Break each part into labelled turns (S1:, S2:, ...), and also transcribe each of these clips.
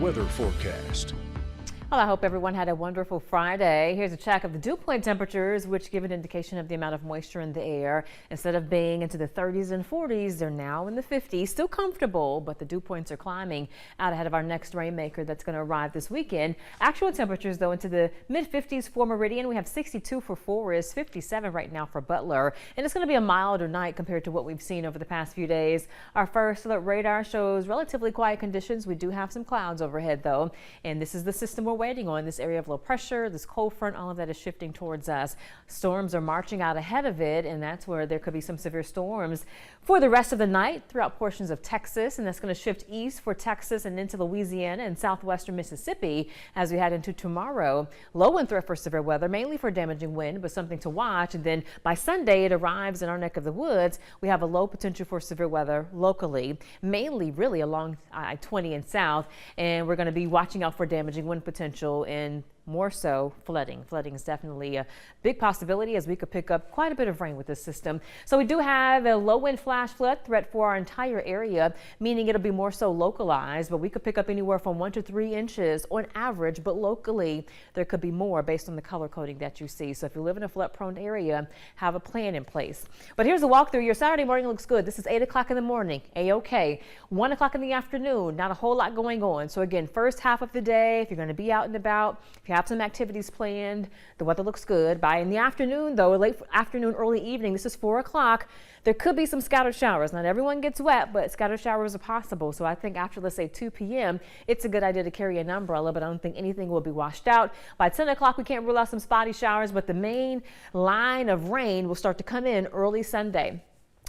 S1: Weather forecast.
S2: Well, I hope everyone had a wonderful Friday. Here's a check of the dew point temperatures, which give an indication of the amount of moisture in the air. Instead of being into the 30s and 40s, they're now in the 50s. Still comfortable, but the dew points are climbing out ahead of our next rainmaker that's going to arrive this weekend. Actual temperatures, though, into the mid-50s for Meridian. We have 62 for Forest, 57 right now for Butler. And it's going to be a milder night compared to what we've seen over the past few days. Our first alert radar shows relatively quiet conditions. We do have some clouds overhead, though, and this is the system we're waiting on. This area of low pressure, this cold front, all of that is shifting towards us. Storms are marching out ahead of it, and that's where there could be some severe storms for the rest of the night throughout portions of Texas, and that's going to shift east for Texas and into Louisiana and southwestern Mississippi as we head into tomorrow. Low wind threat for severe weather, mainly for damaging wind, but something to watch. And then by Sunday, it arrives in our neck of the woods. We have a low potential for severe weather locally, mainly really along I-20 and south, and we're going to be watching out for damaging wind potential and more so flooding. Flooding is definitely a big possibility as we could pick up quite a bit of rain with this system. So we do have a low wind flash flood threat for our entire area, meaning it'll be more so localized, but we could pick up anywhere from 1 to 3 inches on average, but locally there could be more based on the color coding that you see. So if you live in a flood prone area, have a plan in place. But here's a walkthrough. Your Saturday morning looks good. This is 8 o'clock in the morning, A-OK. 1 o'clock in the afternoon, not a whole lot going on. So again, first half of the day, if you're going to be out and about, if you have some activities planned, the weather looks good. By in the afternoon, though, late afternoon, early evening, this is 4 o'clock, there could be some scattered showers. Not everyone gets wet, but scattered showers are possible. So I think after, let's say, 2 p.m., it's a good idea to carry an umbrella, but I don't think anything will be washed out. By 10 o'clock, we can't rule out some spotty showers, but the main line of rain will start to come in early Sunday.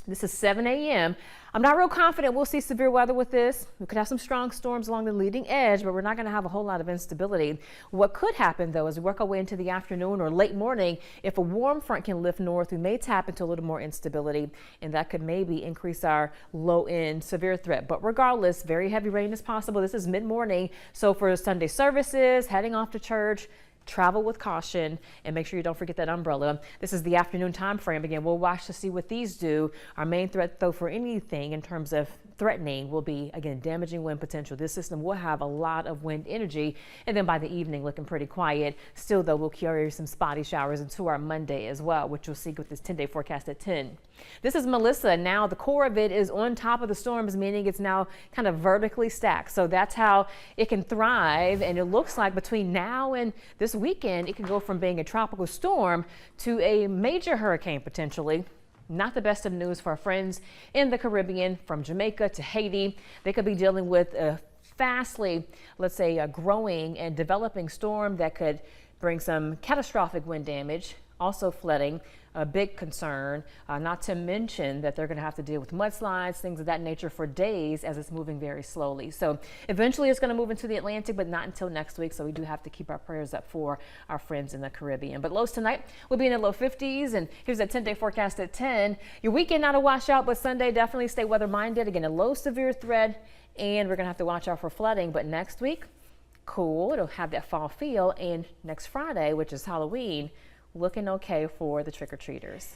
S2: This is 7 a.m. I'm not real confident we'll see severe weather with this. We could have some strong storms along the leading edge, but we're not going to have a whole lot of instability. What could happen, though, as we work our way into the afternoon or late morning, if a warm front can lift north, we may tap into a little more instability, and that could maybe increase our low-end severe threat. But regardless, very heavy rain is possible. This is mid-morning, so for Sunday services, heading off to church, travel with caution and make sure you don't forget that umbrella. This is the afternoon time frame. Again, we'll watch to see what these do. Our main threat, though, for anything in terms of threatening will be, again, damaging wind potential. This system will have a lot of wind energy, and then by the evening looking pretty quiet. Still, though, we'll carry some spotty showers into our Monday as well, which you'll see with this 10-day forecast at 10. This is Melissa. Now the core of it is on top of the storms, meaning it's now kind of vertically stacked. So that's how it can thrive, and it looks like between now and this weekend, it can go from being a tropical storm to a major hurricane potentially. Not the best of news for our friends in the Caribbean, from Jamaica to Haiti. They could be dealing with a fastly, let's say, a growing and developing storm that could bring some catastrophic wind damage, also flooding, a big concern, not to mention that they're going to have to deal with mudslides, things of that nature for days as it's moving very slowly. So eventually it's going to move into the Atlantic, but not until next week. So we do have to keep our prayers up for our friends in the Caribbean. But lows tonight will be in the low 50s, and here's that 10-day forecast at 10. Your weekend not a washout, but Sunday definitely stay weather minded. Again, a low severe threat, and we're going to have to watch out for flooding. But next week, cool. It'll have that fall feel, and next Friday, which is Halloween, looking okay for the trick-or-treaters.